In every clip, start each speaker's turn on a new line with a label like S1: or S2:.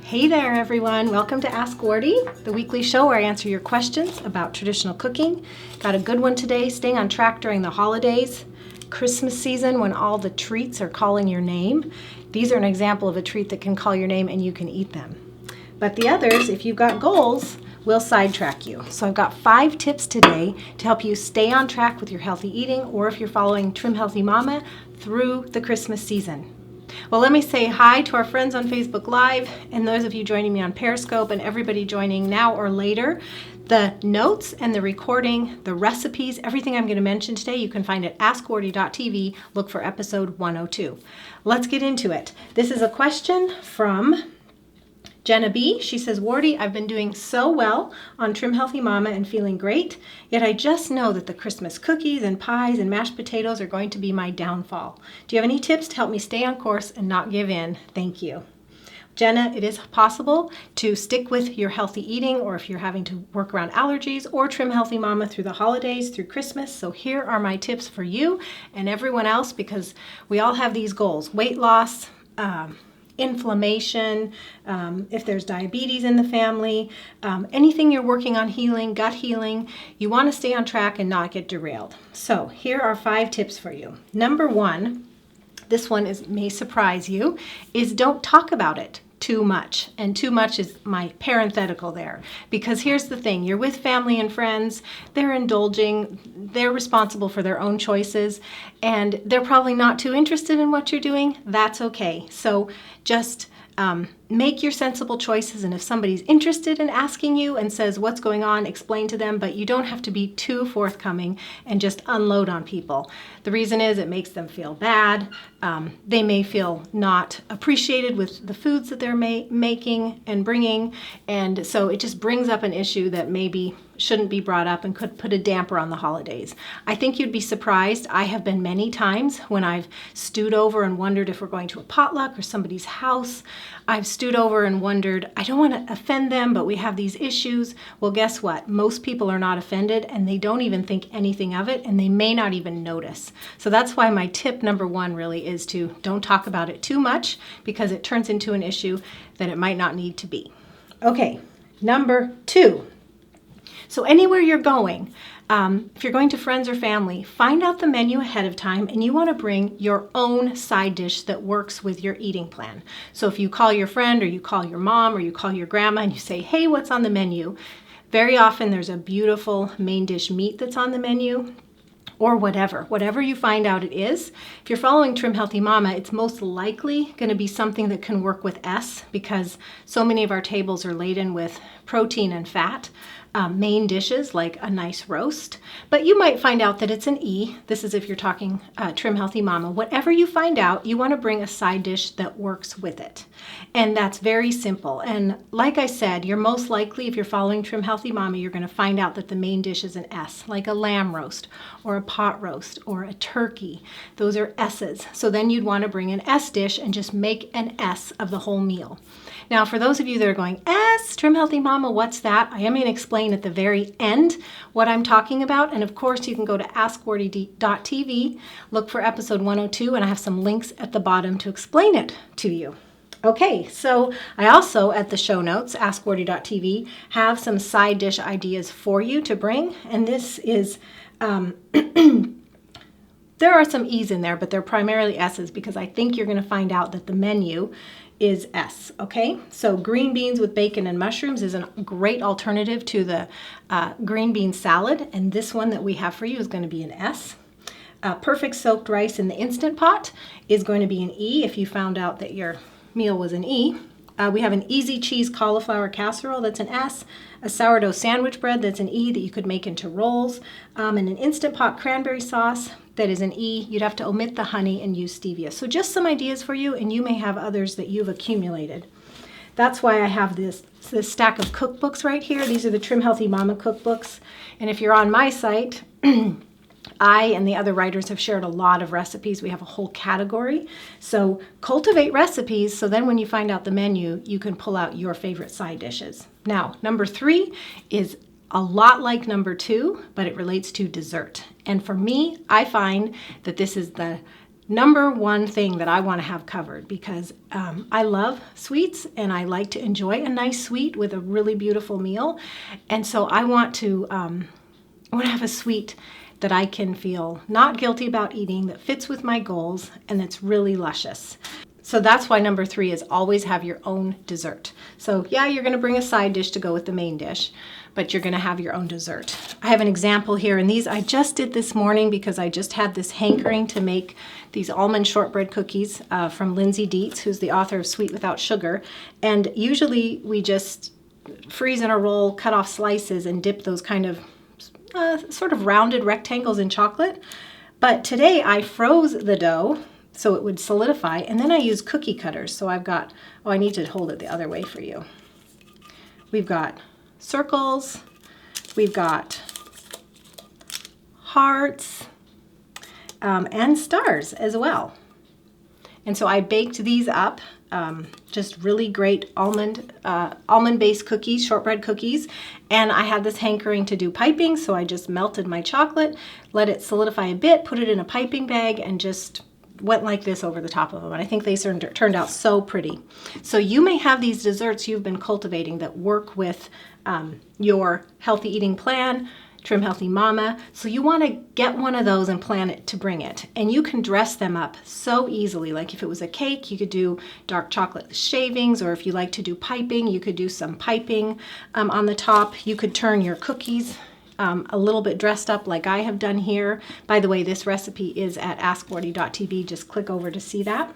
S1: Hey there everyone, welcome to Ask Wardee, the weekly show where I answer your questions about traditional cooking. Got a good one today, staying on track during the holidays, Christmas season when all the treats are calling your name. These are an example of a treat that can call your name and you can eat them. But the others, if you've got goals, will sidetrack you. So I've got 5 tips today to help you stay on track with your healthy eating, or if you're following Trim Healthy Mama through the Christmas season. Well, let me say hi to our friends on Facebook Live and those of you joining me on Periscope and everybody joining now or later. The notes and the recording, the recipes, everything I'm going to mention today, you can find at askwardee.tv. Look for episode 102. Let's get into it. This is a question from Jenna B. She says, Wardee, I've been doing so well on Trim Healthy Mama and feeling great, yet I just know that the Christmas cookies and pies and mashed potatoes are going to be my downfall. Do you have any tips to help me stay on course and not give in? Thank you. Jenna, it is possible to stick with your healthy eating, or if you're having to work around allergies, or Trim Healthy Mama through the holidays, through Christmas. So here are my tips for you and everyone else, because we all have these goals: weight loss, inflammation, if there's diabetes in the family, anything you're working on healing, gut healing, you want to stay on track and not get derailed. So here are 5 tips for you. Number 1, this one may surprise you, is don't talk about it too much. And too much is my parenthetical there, because here's the thing: you're with family and friends, they're indulging, they're responsible for their own choices, and they're probably not too interested in what you're doing. That's okay. So just make your sensible choices, and if somebody's interested in asking you and says what's going on, explain to them, but you don't have to be too forthcoming and just unload on people. The reason is it makes them feel bad. They may feel not appreciated with the foods that they're making and bringing, and so it just brings up an issue that maybe shouldn't be brought up and could put a damper on the holidays. I think you'd be surprised. I have been many times when I've stewed over and wondered if we're going to a potluck or somebody's house. I've stewed over and wondered, I don't want to offend them, but we have these issues. Well, guess what? Most people are not offended, and they don't even think anything of it, and they may not even notice. So that's why my tip number 1 really is to don't talk about it too much, because it turns into an issue that it might not need to be. Okay, number 2. So anywhere you're going, if you're going to friends or family, find out the menu ahead of time, and you want to bring your own side dish that works with your eating plan. So if you call your friend, or you call your mom, or you call your grandma and you say, hey, what's on the menu? Very often there's a beautiful main dish meat that's on the menu, or whatever you find out it is. If you're following Trim Healthy Mama, it's most likely going to be something that can work with S, because so many of our tables are laden with protein and fat. Main dishes like a nice roast, but you might find out that it's an E. This is if you're talking Trim Healthy Mama. Whatever you find out, you want to bring a side dish that works with it. And that's very simple. And like I said, you're most likely, if you're following Trim Healthy Mama, you're going to find out that the main dish is an S, like a lamb roast or a pot roast or a turkey. Those are S's. So then you'd want to bring an S dish and just make an S of the whole meal. Now, for those of you that are going, S, Trim Healthy Mama, what's that? I am going to explain at the very end what I'm talking about. And of course, you can go to askwardee.tv, look for episode 102, and I have some links at the bottom to explain it to you. Okay, so I also, at the show notes, askwardee.tv, have some side dish ideas for you to bring. And this is, there are some E's in there, but they're primarily S's, because I think you're going to find out that the menu is S, okay? So green beans with bacon and mushrooms is a great alternative to the green bean salad, and this one that we have for you is going to be an S. Perfect soaked rice in the Instant Pot is going to be an E if you found out that your meal was an E. We have an easy cheese cauliflower casserole that's an S, a sourdough sandwich bread that's an E that you could make into rolls, and an Instant Pot cranberry sauce that is an E. You'd have to omit the honey and use stevia. So just some ideas for you, and you may have others that you've accumulated. That's why I have this stack of cookbooks right here. These are the Trim Healthy Mama cookbooks. And if you're on my site, I and the other writers have shared a lot of recipes. We have a whole category. So cultivate recipes, so then when you find out the menu, you can pull out your favorite side dishes. Now, number 3 is a lot like number 2, but it relates to dessert. And for me, I find that this is the number one thing that I want to have covered, because I love sweets and I like to enjoy a nice sweet with a really beautiful meal. And so I want to have a sweet that I can feel not guilty about eating, that fits with my goals, and that's really luscious. So that's why number 3 is always have your own dessert. So yeah, you're going to bring a side dish to go with the main dish, but you're going to have your own dessert. I have an example here, and these I just did this morning because I just had this hankering to make these almond shortbread cookies from Lindsay Dietz, who's the author of Sweet Without Sugar. And usually we just freeze in a roll, cut off slices, and dip those kind of sort of rounded rectangles in chocolate. But today I froze the dough so it would solidify, and then I use cookie cutters. So I've got, oh, I need to hold it the other way for you. We've got circles, we've got hearts, and stars as well. And so I baked these up, just really great almond-based cookies, shortbread cookies. And I had this hankering to do piping, so I just melted my chocolate, let it solidify a bit, put it in a piping bag, and just went like this over the top of them. And I think they turned out so pretty. So you may have these desserts you've been cultivating that work with your healthy eating plan, Trim Healthy Mama. So you want to get one of those and plan it to bring it. And you can dress them up so easily. Like if it was a cake, you could do dark chocolate shavings, or if you like to do piping, you could do some piping on the top. You could turn your cookies a little bit dressed up like I have done here. By the way, this recipe is at askwardee.tv. Just click over to see that.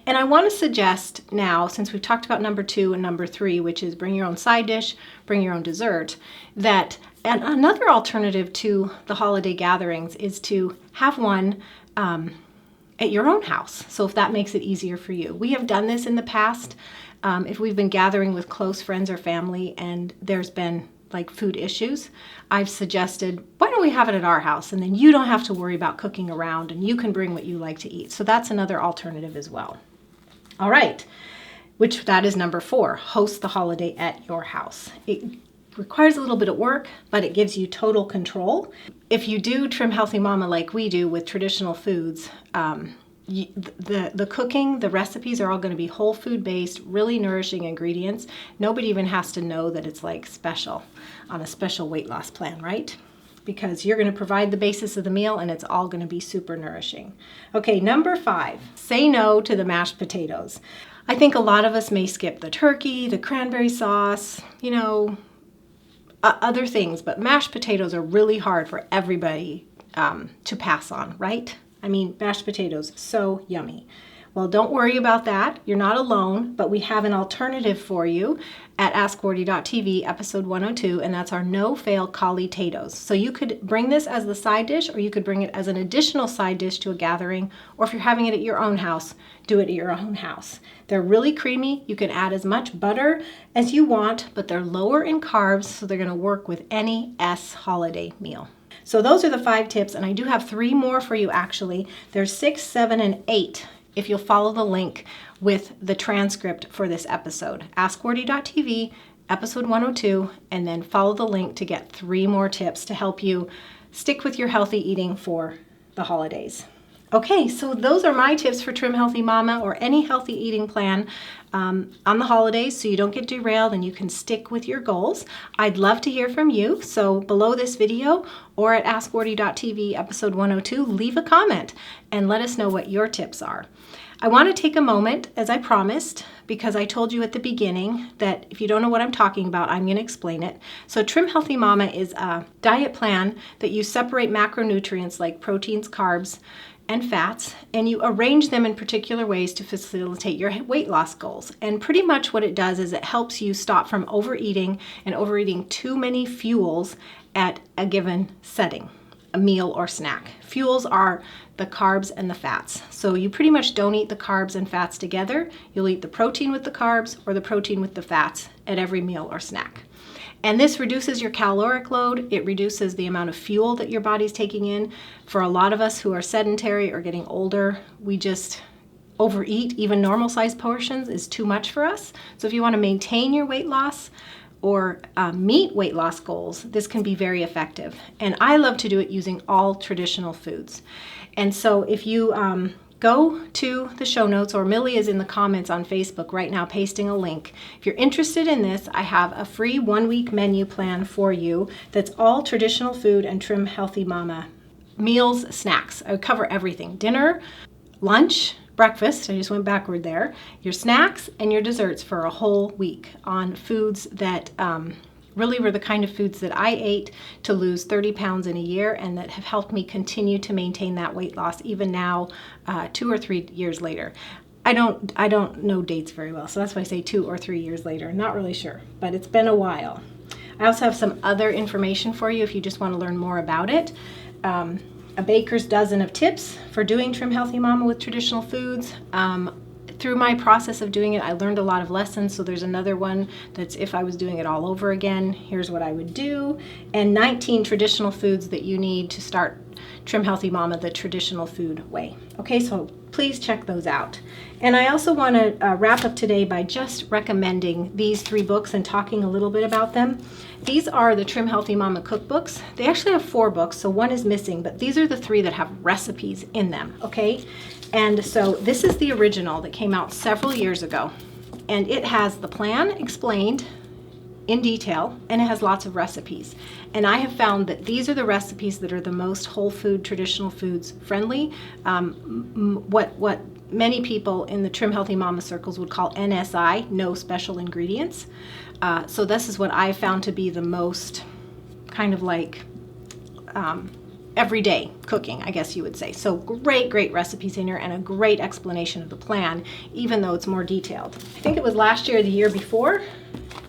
S1: And I want to suggest now, since we've talked about number 2 and number 3, which is bring your own side dish, bring your own dessert, that another alternative to the holiday gatherings is to have one at your own house. So if that makes it easier for you. We have done this in the past. If we've been gathering with close friends or family and there's been like food issues, I've suggested, why don't we have it at our house? And then you don't have to worry about cooking around and you can bring what you like to eat. So that's another alternative as well. All right, which that is number 4, host the holiday at your house. It requires a little bit of work, but it gives you total control. If you do Trim Healthy Mama like we do with traditional foods, the cooking, the recipes are all going to be whole food based, really nourishing ingredients. Nobody even has to know that it's like special on a special weight loss plan, right? Because you're going to provide the basis of the meal and it's all going to be super nourishing. Okay, number 5, say no to the mashed potatoes. I think a lot of us may skip the turkey, the cranberry sauce, other things, but mashed potatoes are really hard for everybody to pass on, right? I mean, mashed potatoes, so yummy. Well, don't worry about that. You're not alone, but we have an alternative for you at askwardee.tv, episode 102, and that's our no-fail cauli-tatoes. So you could bring this as the side dish, or you could bring it as an additional side dish to a gathering, or if you're having it at your own house, do it at your own house. They're really creamy. You can add as much butter as you want, but they're lower in carbs, so they're going to work with any holiday meal. So those are the 5 tips, and I do have 3 more for you actually. There's 6, 7, and 8 if you'll follow the link with the transcript for this episode. askwardee.tv, episode 102, and then follow the link to get 3 more tips to help you stick with your healthy eating for the holidays. Okay, so those are my tips for Trim Healthy Mama or any healthy eating plan on the holidays so you don't get derailed and you can stick with your goals. I'd love to hear from you. So below this video or at askwardee.tv episode 102, leave a comment and let us know what your tips are. I want to take a moment, as I promised, because I told you at the beginning that if you don't know what I'm talking about, I'm going to explain it. So Trim Healthy Mama is a diet plan that you separate macronutrients like proteins, carbs, and fats, and you arrange them in particular ways to facilitate your weight loss goals. And pretty much what it does is it helps you stop from overeating and overeating too many fuels at a given setting, a meal or snack. Fuels are the carbs and the fats. So you pretty much don't eat the carbs and fats together. You'll eat the protein with the carbs or the protein with the fats at every meal or snack. And this reduces your caloric load. It reduces the amount of fuel that your body's taking in. For a lot of us who are sedentary or getting older, we just overeat. Even normal sized portions is too much for us. So if you want to maintain your weight loss or meet weight loss goals, this can be very effective. And I love to do it using all traditional foods. And so if you go to the show notes, or Millie is in the comments on Facebook right now pasting a link. If you're interested in this, I have a free 1-week menu plan for you that's all traditional food and Trim Healthy Mama meals, snacks. I cover everything: dinner, lunch, breakfast, I just went backward there, your snacks and your desserts for a whole week on foods that really were the kind of foods that I ate to lose 30 pounds in a year, and that have helped me continue to maintain that weight loss even now, 2 or 3 years later. I don't know dates very well, so that's why I say 2 or 3 years later. Not really sure, but it's been a while. I also have some other information for you if you just want to learn more about it. A baker's dozen of tips for doing Trim Healthy Mama with traditional foods. Through my process of doing it, I learned a lot of lessons. So there's another one that's if I was doing it all over again, here's what I would do. And 19 traditional foods that you need to start Trim Healthy Mama the traditional food way. Okay, so please check those out. And I also want to wrap up today by just recommending these 3 books and talking a little bit about them. These are the Trim Healthy Mama cookbooks. They actually have 4 books, so one is missing, but these are the 3 that have recipes in them, okay? And so this is the original that came out several years ago, and it has the plan explained in detail, and it has lots of recipes. And I have found that these are the recipes that are the most whole food, traditional foods friendly. What many people in the Trim Healthy Mama circles would call NSI, no special ingredients. So this is what I found to be the most kind of like everyday cooking, I guess you would say. So great recipes in here, and a great explanation of the plan, even though it's more detailed. I think it was last year or the year before,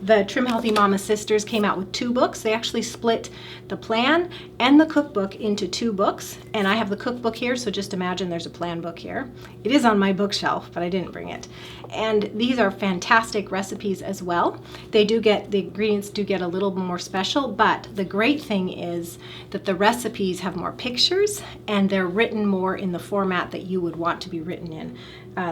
S1: the Trim Healthy Mama sisters came out with 2 books. They actually split the plan and the cookbook into 2 books. And I have the cookbook here, so just imagine there's a plan book here. It is on my bookshelf, but I didn't bring it. And these are fantastic recipes as well. The ingredients do get a little more special, but the great thing is that the recipes have more pictures, and they're written more in the format that you would want to be written in.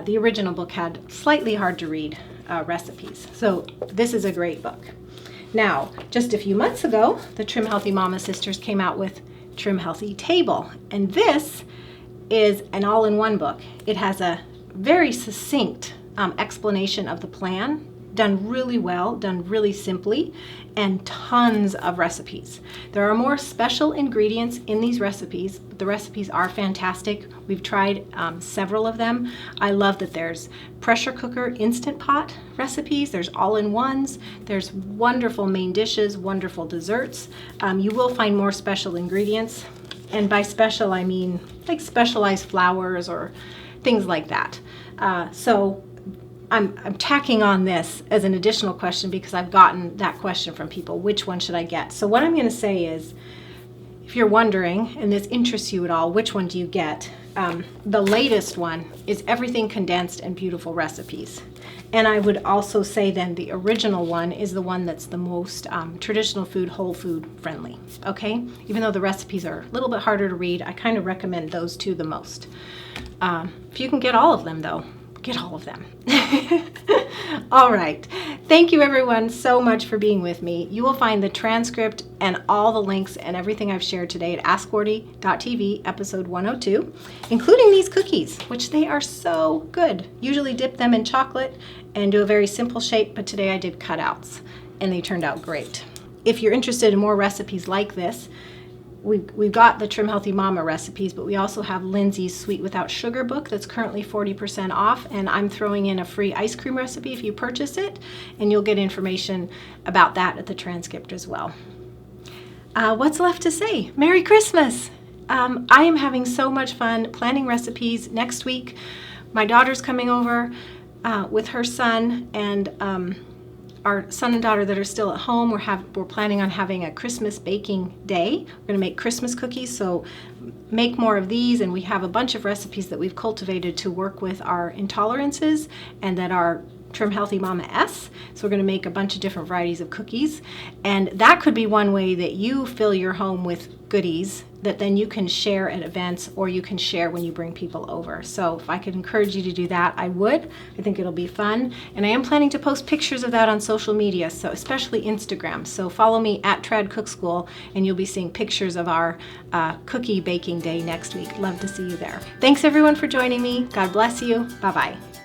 S1: The original book had slightly hard to read recipes. So this is a great book. Now, just a few months ago, the Trim Healthy Mama sisters came out with Trim Healthy Table, and this is an all-in-one book. It has a very succinct explanation of the plan, done really well, done really simply, and tons of recipes. There are more special ingredients in these recipes, but the recipes are fantastic. We've tried several of them. I love that there's pressure cooker Instant Pot recipes, there's all-in-ones, there's wonderful main dishes, wonderful desserts. You will find more special ingredients, and by special I mean like specialized flours or things like that. So I'm tacking on this as an additional question because I've gotten that question from people. Which one should I get? So what I'm going to say is, if you're wondering, and this interests you at all, which one do you get? The latest one is Everything Condensed and Beautiful Recipes. And I would also say then the original one is the one that's the most traditional food, whole food friendly, okay? Even though the recipes are a little bit harder to read, I kind of recommend those 2 the most. If you can get all of them though, get all of them. All right. Thank you everyone so much for being with me. You will find the transcript and all the links and everything I've shared today at AskWardee.tv episode 102, including these cookies, which they are so good. Usually dip them in chocolate and do a very simple shape, but today I did cutouts and they turned out great. If you're interested in more recipes like this, we've got the Trim Healthy Mama recipes, but we also have Lindsay's Sweet Without Sugar book that's currently 40% off, and I'm throwing in a free ice cream recipe if you purchase it, and you'll get information about that at the transcript as well. What's left to say? Merry Christmas! I am having so much fun planning recipes. Next week, my daughter's coming over with her son, and our son and daughter that are still at home, we're planning on having a Christmas baking day. We're going to make Christmas cookies, so make more of these, and we have a bunch of recipes that we've cultivated to work with our intolerances and that are Trim Healthy Mama S. So we're going to make a bunch of different varieties of cookies, and that could be one way that you fill your home with goodies that then you can share at events, or you can share when you bring people over. So if I could encourage you to do that, I would. I think it'll be fun. And I am planning to post pictures of that on social media, so especially Instagram. So follow me at Trad Cook School, and you'll be seeing pictures of our cookie baking day next week. Love to see you there. Thanks everyone for joining me. God bless you. Bye-bye.